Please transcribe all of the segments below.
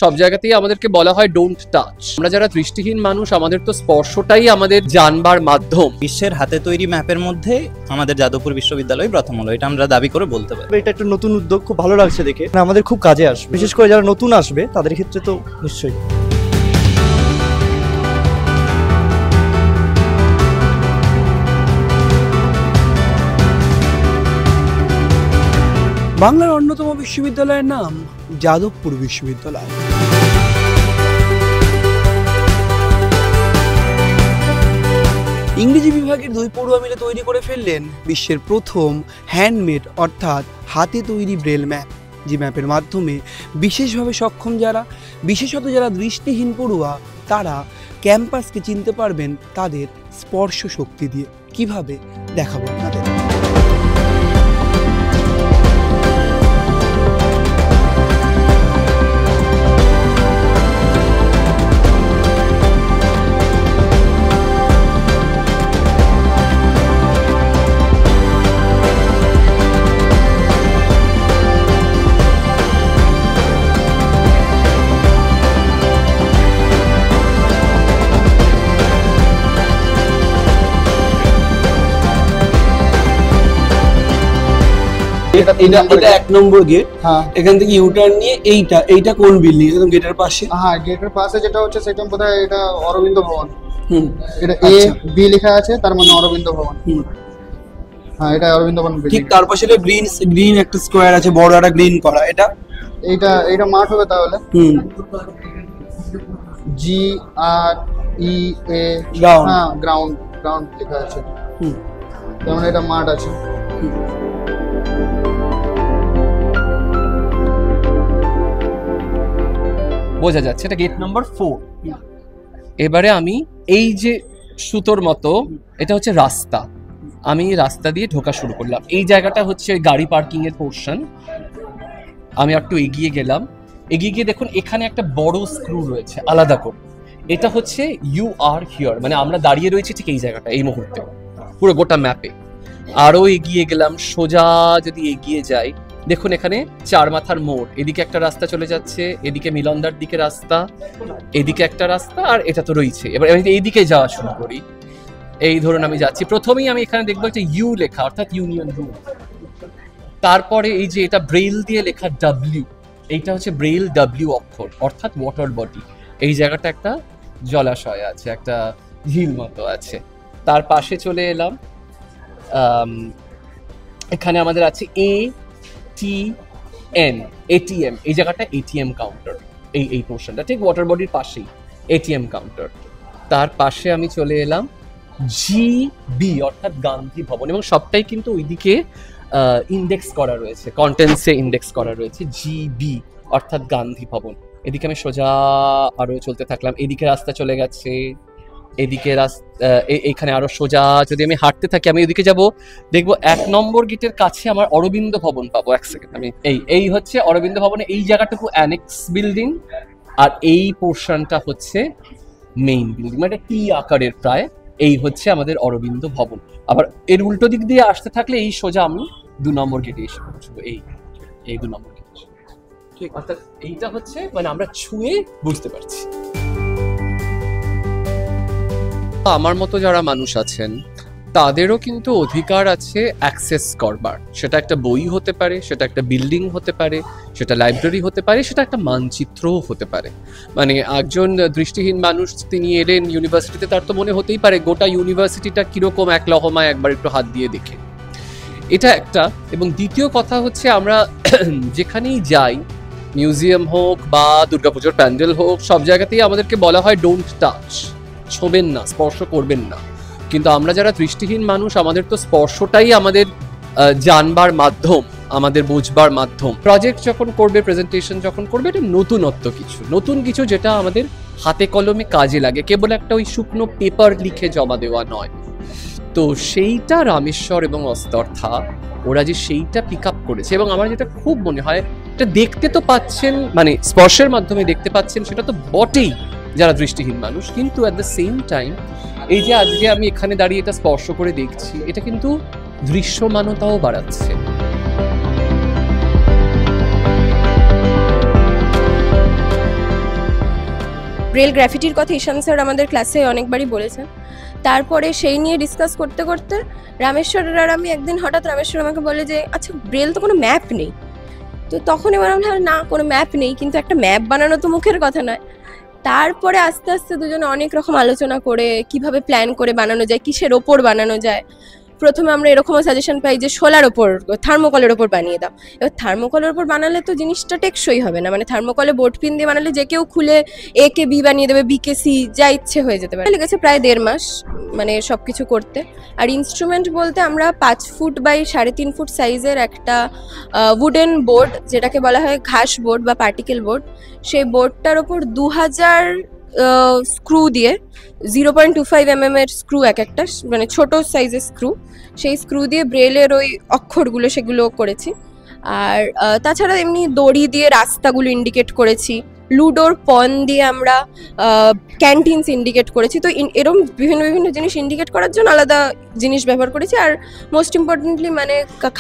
সব জায়গাতেই আমাদেরকে বলা হয় ডোন্ট টাচ। আমরা যারা দৃষ্টিহীন মানুষ, আমাদের তো স্পর্শটাই আমাদের জানবার মাধ্যম। বিশ্বের হাতে তৈরি ম্যাপের মধ্যে আমাদের যাদবপুর বিশ্ববিদ্যালয় প্রথম হলো, এটা আমরা দাবি করে বলতে পারি। এটা একটা নতুন উদ্যোগ, খুব ভালো লাগছে দেখে, আমাদের খুব কাজে আসবে, বিশেষ করে যারা নতুন আসবে তাদের ক্ষেত্রে তো নিশ্চয়ই। বাংলার অন্যতম বিশ্ববিদ্যালয়ের নাম যাদবপুর বিশ্ববিদ্যালয়। ইংরেজি বিভাগের 2 পড়ুয়া মিলে তৈরি করে ফেললেন বিশ্বের প্রথম হ্যান্ডমেড অর্থাৎ হাতে তৈরি ব্রেল ম্যাপ, যে ম্যাপের মাধ্যমে বিশেষভাবে সক্ষম যারা, বিশেষত যারা দৃষ্টিহীন পড়ুয়া, তারা ক্যাম্পাসকে চিনতে পারবেন তাদের স্পর্শ শক্তি দিয়ে। কিভাবে দেখাবো আপনাদের। এটা 1 নম্বর গেট। এখান থেকে ইউটার্ন নিয়ে এইটা কোন বিল্ডিং? একদম গেটের পাশে। হ্যাঁ, গেটের পাশে যেটা হচ্ছে সেটা বোধহয় এটা অরবিন্দ ভবন। এটা এ বি লেখা আছে, তার মানে অরবিন্দ ভবন। হ্যাঁ, এটা অরবিন্দ ভবন। ঠিক তার পাশে একটা গ্রিন একটা স্কোয়ার আছে, বড় একটা গ্রিন করা। এইটা মাঠ হবে তাহলে। জি আর ই এ গ্রাউন্ড। হ্যাঁ, গ্রাউন্ড লেখা আছে। তার মানে এটা মাঠ আছে। বোঝা যাচ্ছে এটা গেট নাম্বার 4। এবারে আমি এই যে সুতোর মতো, এটা হচ্ছে রাস্তা, আমি রাস্তা দিয়ে ঢোকা শুরু করলাম। এই জায়গাটা হচ্ছে গাড়ি পার্কিং এর পোর্শন। আমি একটু এগিয়ে গেলাম, এগিয়ে গিয়ে দেখুন এখানে একটা বড় স্ক্রু রয়েছে আলাদা করে। এটা হচ্ছে ইউ আর হিয়ার, মানে আমরা দাঁড়িয়ে রয়েছি ঠিক এই জায়গাটা এই মুহূর্তে পুরো গোটা ম্যাপে। আরো এগিয়ে গেলাম, সোজা যদি এগিয়ে যাই দেখুন এখানে 4 মাথার মোড়, এদিকে একটা রাস্তা চলে যাচ্ছে, এদিকে মিলনদার দিকে রাস্তা, এদিকে একটা রাস্তা, আর এটা তো রয়েছে। এবার আমি এইদিকে যাওয়া শুরু করি, এই ধরুন আমি যাচ্ছি। প্রথমেই আমি এখানে দেখবো একটা ইউ লেখা, অর্থাৎ ইউনিয়ন রুম। তারপরে এই যে এটা ব্রেইল দিয়ে লেখা ডাব্লিউ, এইটা হচ্ছে ব্রেইল ডাব্লিউ অক্ষর, অর্থাৎ ওয়াটার বডি। এই জায়গাটা একটা জলাশয় আছে, একটা ঝিল মতো আছে। তার পাশে চলে এলাম, এখানে আমাদের আছে ATM, এই জায়গাটা এটিএম কাউন্টার, এই পোর্শনটা ঠিক ওয়াটার বডির পাশেই এটিএম কাউন্টার। তার পাশে আমি চলে এলাম GB, অর্থাৎ গান্ধী ভবন, এবং সবটাই কিন্তু ওইদিকে ইন্ডেক্স করা রয়েছে, কন্টেন্টসে ইন্ডেক্স করা রয়েছে GB, অর্থাৎ গান্ধী ভবন। এদিকে আমি সোজা আরো চলতে থাকলাম, এদিকে রাস্তা চলে গেছে, এদিকে এইখানে আরো সোজা যদি আমি হাঁটতে থাকি, আমি ওদিকে যাব, দেখবো 1 নম্বর গেটের কাছে আমার অরবিন্দ ভবন পাবো। 1 সেকেন্ড, আমি এই হচ্ছে অরবিন্দ ভবনে, এই জায়গাটুকু অ্যানেক্স বিল্ডিং, আর এই পোর্শনটা হচ্ছে মেইন বিল্ডিং, মানে টি আকারের প্রায়। এই হচ্ছে আমাদের অরবিন্দ ভবন। আবার এর উল্টো দিক দিয়ে আসতে থাকলে এই সোজা আমি 2 নম্বর গেটে এসে পৌঁছবো, এই 2 নম্বর গেটে। ঠিক, অর্থাৎ এইটা হচ্ছে মানে আমরা ছুঁয়ে বুঝতে পারছি। আমার মতো যারা মানুষ আছেন তাদেরও কিন্তু অধিকার আছে অ্যাক্সেস করবার। সেটা একটা বই হতে পারে, সেটা একটা বিল্ডিং হতে পারে, সেটা লাইব্রেরি হতে পারে, সেটা একটা মানচিত্রও হতে পারে। মানে একজন দৃষ্টিহীন মানুষ তিনি এলেন ইউনিভার্সিটিতে, তার তো মনে হতেই পারে গোটা ইউনিভার্সিটিটা কিরকম এক লহমায় একবার একটু হাত দিয়ে দেখে, এটা একটা। এবং দ্বিতীয় কথা হচ্ছে আমরা যেখানেই যাই, মিউজিয়াম হোক বা দুর্গাপুজোর প্যান্ডেল হোক, সব জায়গাতেই আমাদেরকে বলা হয় ডোন্ট টাচ, ছোবেন না, স্পর্শ করবেন না। কিন্তু আমরা যারা দৃষ্টিহীন মানুষ, আমাদের তো স্পর্শটাই আমাদের জানবার মাধ্যম, আমাদের বুঝবার মাধ্যম। প্রজেক্ট যখন করবে, প্রেজেন্টেশন যখন করবে, এটা নতুন কিছু যেটা আমাদের হাতে কলমে কাজে লাগে, কেবল একটা ওই শুকনো পেপার লিখে জমা দেওয়া নয়। তো সেইটা রামেশ্বর এবং অস্তর্থা ওরা যে সেইটা পিক আপ করেছে, এবং আমার যেটা খুব মনে হয়, এটা দেখতে তো পাচ্ছেন, মানে স্পর্শের মাধ্যমে দেখতে পাচ্ছেন, সেটা তো বটেই যারা দৃষ্টিহীন মানুষ, কিন্তু অ্যাট দ্য সেম টাইম এই যে আজকে আমি এখানে দাঁড়িয়ে এটা স্পর্শ করে দেখছি, এটা কিন্তু দৃশ্যমানতাও বাড়াচ্ছে। ব্রেল গ্রাফিটির কথা ঈশান স্যার আমাদের ক্লাসে অনেকবারই বলেছেন। তারপরে সেই নিয়ে ডিসকাস করতে করতে রামেশ্বর আর আমি একদিন হঠাৎ রামেশ্বর আমাকে বলে যে আচ্ছা ব্রেল তো কোনো ম্যাপ নেই। তো তখন এবার আমি ভাবলাম না কোনো ম্যাপ নেই, কিন্তু একটা ম্যাপ বানানো তো মুখের কথা নয়। তারপরে আস্তে আস্তে দুজনে অনেক রকম আলোচনা করে কিভাবে প্ল্যান করে বানানো যায়, কিসের ওপর বানানো যায়। প্রথমে আমরা এরকমও সাজেশন পাই যে শোলার ওপর, থার্মোকলের ওপর বানিয়ে দাও। এবার থার্মোকলের ওপর বানালে তো জিনিসটা টেকসই হবে না, মানে থার্মোকলে বোর্ড পিন দিয়ে বানালে যে কেউ খুলে এ কে বি বানিয়ে দেবে, বি কে সি, যা ইচ্ছে হয়ে যেতে পারে। লেগেছে প্রায় 1.5 মাস মানে সব কিছু করতে। আর ইনস্ট্রুমেন্ট বলতে আমরা 5 ফুট বাই 3.5 ফুট সাইজের একটা উডেন বোর্ড, যেটাকে বলা হয় ঘাস বোর্ড বা পার্টিকেল বোর্ড, সেই বোর্ডটার ওপর 2000 স্ক্রু দিয়ে 0.25 mm এর স্ক্রু, একটা মানে ছোট সাইজের স্ক্রু, সেই স্ক্রু দিয়ে ব্রেলের ওই অক্ষরগুলো সেগুলো করেছি। আর তাছাড়া এমনি দড়ি দিয়ে রাস্তাগুলো ইন্ডিকেট করেছি, লুডোর পন দিয়ে আমরা ক্যান্টিনস ইন্ডিকেট করেছি। তো এরকম বিভিন্ন বিভিন্ন জিনিস ইন্ডিকেট করার জন্য আলাদা জিনিস ব্যবহার করেছি। আর মোস্ট ইম্পর্টেন্টলি মানে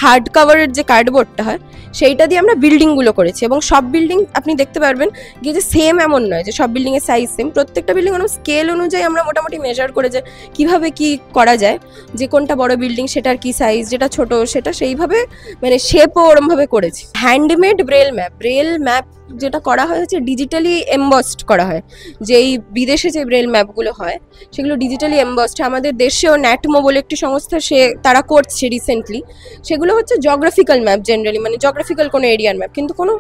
হার্ড কাভারের যে কার্ডবোর্ডটা হয় সেইটা দিয়ে আমরা বিল্ডিংগুলো করেছি। এবং সব বিল্ডিং আপনি দেখতে পারবেন গিয়ে যে সেম এমন নয় যে সব বিল্ডিংয়ের সাইজ সেম, প্রত্যেকটা বিল্ডিং ওরকম স্কেল অনুযায়ী আমরা মোটামুটি মেজার করে যে কীভাবে কী করা যায়, যে কোনটা বড় বিল্ডিং সেটার কী সাইজ, যেটা ছোট সেটা সেইভাবে মানে শেপও ওরমভাবে করেছি। হ্যান্ডমেড ব্রেল ম্যাপ যেটা করা হয় হচ্ছে ডিজিটালি এমবসড করা হয়। যেই বিদেশে যে ব্রেল ম্যাপগুলো হয় সেগুলো ডিজিটালি এমবসড। আমাদের দেশেও ন্যাটমো বলে একটি সংস্থা তারা করছে রিসেন্টলি। সেগুলো হচ্ছে জগ্রাফিক্যাল ম্যাপ, জেনারেলি মানে জগ্রাফিক্যাল কোনো এরিয়ার ম্যাপ, কিন্তু কোনো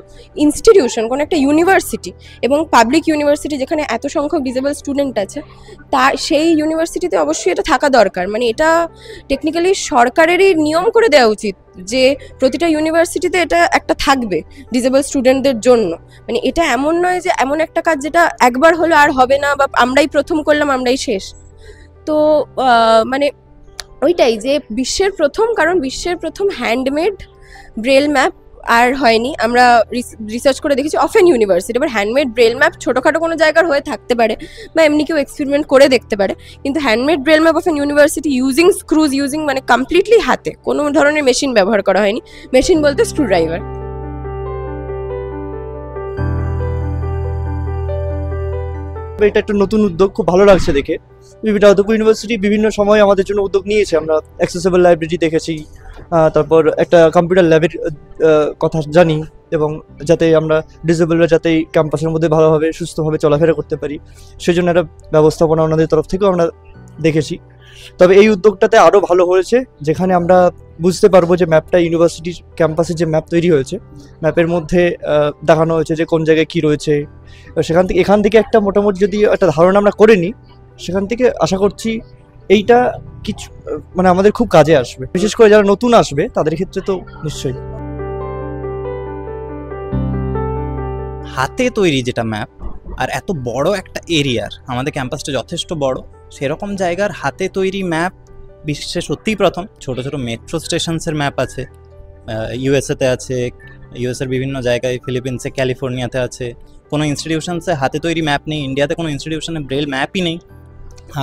ইনস্টিটিউশন, কোনো একটা ইউনিভার্সিটি এবং পাবলিক ইউনিভার্সিটি যেখানে এত সংখ্যক ডিসেবল স্টুডেন্ট আছে, তা সেই ইউনিভার্সিটিতে অবশ্যই এটা থাকা দরকার। মানে এটা টেকনিক্যালি সরকারেরই নিয়ম করে দেওয়া উচিত যে প্রতিটা ইউনিভার্সিটিতে এটা একটা থাকবে ডিসেবল স্টুডেন্টদের জন্য। মানে এটা এমন নয় যে এমন একটা কাজ যেটা একবার হলো আর হবে না, বা আমরাই প্রথম করলাম আমরাই শেষ। তো মানে ওইটাই যে বিশ্বের প্রথম, কারণ বিশ্বের প্রথম হ্যান্ডমেড ব্রেল ম্যাপ আর হয়নি। আমরা রিসার্চ করে দেখেছি অফেন ইউনিভার্সিটি। এবার হ্যান্ডমেড ব্রেল ম্যাপ ছোটোখাটো কোনো জায়গার হয়ে থাকতে পারে বা এমনি কেউ এক্সপেরিমেন্ট করে দেখতে পারে, কিন্তু handmade braille map of an university using screws, মানে কমপ্লিটলি হাতে, কোনো ধরনের মেশিন ব্যবহার করা হয়নি। মেশিন বলতে স্ক্রু ড্রাইভার। এটা একটা নতুন উদ্যোগ, খুব ভালো লাগছে দেখে। যাদবপুর ইউনিভার্সিটি বিভিন্ন সময় আমাদের জন্য উদ্যোগ নিয়েছে। আমরা অ্যাক্সেসিবল লাইব্রেরি দেখেছি, তারপর একটা কম্পিউটার ল্যাবের কথা জানি, এবং যাতে আমরা ডিসেবলরা যাতে ক্যাম্পাসের মধ্যে ভালোভাবে সুস্থভাবে চলাফেরা করতে পারি সেই জন্য একটা ব্যবস্থাপনা ওনাদের তরফ থেকেও আমরা দেখেছি। তবে এই উদ্যোগটাতে আরও ভালো হয়েছে, যেখানে আমরা বুঝতে পারবো যে ম্যাপটা ইউনিভার্সিটির ক্যাম্পাসে যে ম্যাপ তৈরি হয়েছে, ম্যাপের মধ্যে দেখানো হয়েছে যে কোন জায়গায় কী রয়েছে। এখান থেকে একটা মোটামুটি যদি একটা ধারণা আমরা করে নিই, সেখান থেকে আশা করছি এইটা কিছু মানে আমাদের খুব কাজে আসবে, বিশেষ করে যারা নতুন আসবে তাদের ক্ষেত্রে তো নিশ্চয়ই। হাতে তৈরি যেটা ম্যাপ, আর এত বড় একটা এরিয়ার, আমাদের ক্যাম্পাসটা যথেষ্ট বড়, সেরকম জায়গার হাতে তৈরি ম্যাপ বিশ্বে সত্যিই প্রথম। ছোট ছোট মেট্রো স্টেশনসের ম্যাপ আছে, ইউএসএতে আছে, ইউএসএর বিভিন্ন জায়গায়, ফিলিপিন্সে, ক্যালিফোর্নিয়াতে আছে। কোনো ইনস্টিটিউশনসে হাতে তৈরি ম্যাপ নেই, ইন্ডিয়াতে কোনো ইনস্টিটিউশনে ব্রেল ম্যাপই নেই।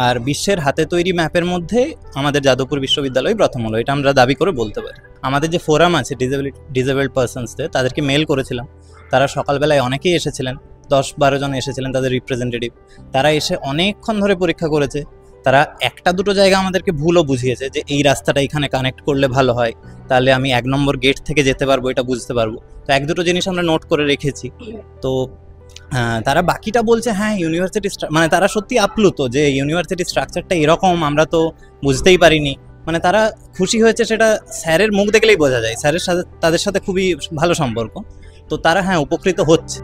আর বিশ্বের হাতে তৈরি ম্যাপের মধ্যে আমাদের যাদবপুর বিশ্ববিদ্যালয় প্রথম হলো, এটা আমরা দাবি করে বলতে পারি। আমাদের যে ফোরাম আছে ডিসেবলড পার্সনসদের, তাদেরকে মেল করেছিলাম। তারা সকালবেলায় অনেকেই এসেছিলেন, 10-12 জন এসেছিলেন তাদের রিপ্রেজেন্টেটিভ। তারা এসে অনেকক্ষণ ধরে পরীক্ষা করেছে। তারা একটা দুটো জায়গা আমাদেরকে ভুলও বুঝিয়েছে যে এই রাস্তাটা এখানে কানেক্ট করলে ভালো হয়, তাহলে আমি 1 নম্বর গেট থেকে যেতে পারবো, এটা বুঝতে পারবো। তো 1-2টো জিনিস আমরা নোট করে রেখেছি। তো তারা বাকিটা বলছে হ্যাঁ ইউনিভার্সিটি, মানে তারা সত্যি আপ্লুত যে ইউনিভার্সিটি স্ট্রাকচারটা এরকম, আমরা তো বুঝতেই পারিনি। মানে তারা খুশি হয়েছে, সেটা স্যারের মুখ দেখলেই বোঝা যায়। স্যারের সাথে তাদের সাথে খুবই ভালো সম্পর্ক। তো তারা হ্যাঁ উপকৃত হচ্ছে।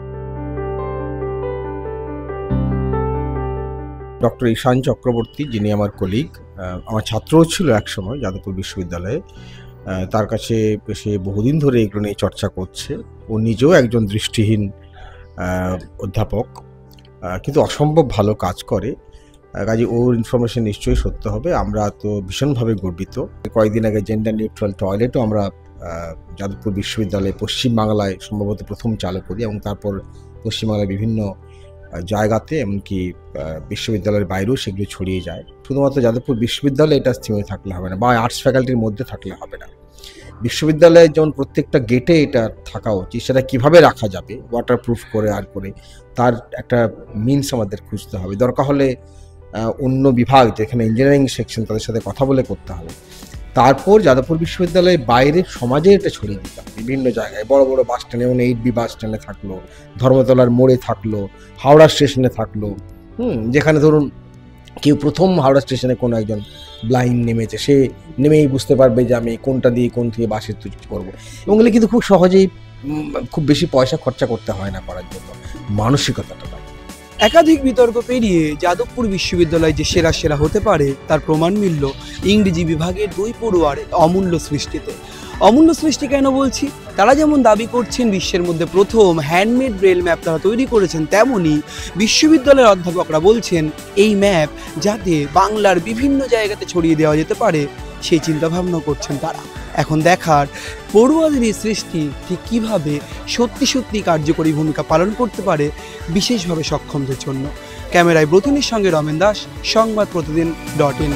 ডক্টর ঈশান চক্রবর্তী, যিনি আমার কলিগ, আমার ছাত্রও ছিল একসময় যাদবপুর বিশ্ববিদ্যালয়ে। তার কাছে সে বহুদিন ধরে এগুলো নিয়ে চর্চা করছে। ও নিজেও একজন দৃষ্টিহীন অধ্যাপক, কিন্তু অসম্ভব ভালো কাজ করে। কাজে ওর ইনফরমেশন নিশ্চয়ই সত্য হবে। আমরা তো ভীষণভাবে গর্বিত। কয়েকদিন আগে জেন্ডার নিউট্রাল টয়লেটও আমরা যাদবপুর বিশ্ববিদ্যালয়ে পশ্চিমবাংলায় সম্ভবত প্রথম চালু করি, এবং তারপর পশ্চিমবাংলায় বিভিন্ন জায়গাতে, এমনকি বিশ্ববিদ্যালয়ের বাইরেও সেগুলো ছড়িয়ে যায়। শুধুমাত্র যাদবপুর বিশ্ববিদ্যালয়ে এটা স্থির থাকলে হবে না, বা আর্টস ফ্যাকাল্টির মধ্যে থাকলে হবে না। বিশ্ববিদ্যালয়ের যেমন প্রত্যেকটা গেটে এটা থাকা উচিত, সেটা কিভাবে রাখা যাবে ওয়াটারপ্রুফ করে আর করে, তার একটা মিনস আমাদের খুঁজতে হবে। দরকার হলে অন্য বিভাগ যেখানে ইঞ্জিনিয়ারিং সেকশন তাদের সাথে কথা বলে করতে হবে। তারপর যাদবপুর বিশ্ববিদ্যালয়ের বাইরে সমাজে এটা ছড়িয়ে দিতে হবে বিভিন্ন জায়গায়, বড় বড় বাস স্ট্যান্ডে, যেমন 8B বাস স্ট্যান্ডে থাকলো, ধর্মতলার মোড়ে থাকলো, হাওড়া স্টেশনে থাকলো, যেখানে ধরুন কেউ প্রথম হাওড়া স্টেশনে কোনো একজন ব্লাইন্ড নেমেছে, সে নেমেই বুঝতে পারবে যে আমি কোনটা দিয়ে কোন থেকে বাসে করবো। এবং এগুলো কিন্তু খুব সহজেই, খুব বেশি পয়সা খরচা করতে হয় না করার জন্য, মানসিকতাটা। একাধিক বিতর্ক পেরিয়ে যাদবপুর বিশ্ববিদ্যালয় যে সেরা সেরা হতে পারে তার প্রমাণ মিলল ইংরেজি বিভাগের 2 পড়ুয়ার অমূল্য সৃষ্টিতে। অমূল্য সৃষ্টি কেন বলছি? তারা যেমন দাবি করছেন বিশ্বের মধ্যে প্রথম হ্যান্ডমেড ব্রেল ম্যাপ তারা তৈরি করেছেন, তেমনই বিশ্ববিদ্যালয়ের অধ্যাপকরা বলছেন এই ম্যাপ যাতে বাংলার বিভিন্ন জায়গাতে ছড়িয়ে দেওয়া যেতে পারে সেই চিন্তাভাবনা করছেন তারা। এখন দেখার পড়ুয়াদের এই সৃষ্টি ঠিক কীভাবে সত্যি সত্যি কার্যকরী ভূমিকা পালন করতে পারে বিশেষভাবে সক্ষমদের জন্য। ক্যামেরায় ব্রতনীর সঙ্গে রমেন দাস, সংবাদ প্রতিদিন.in।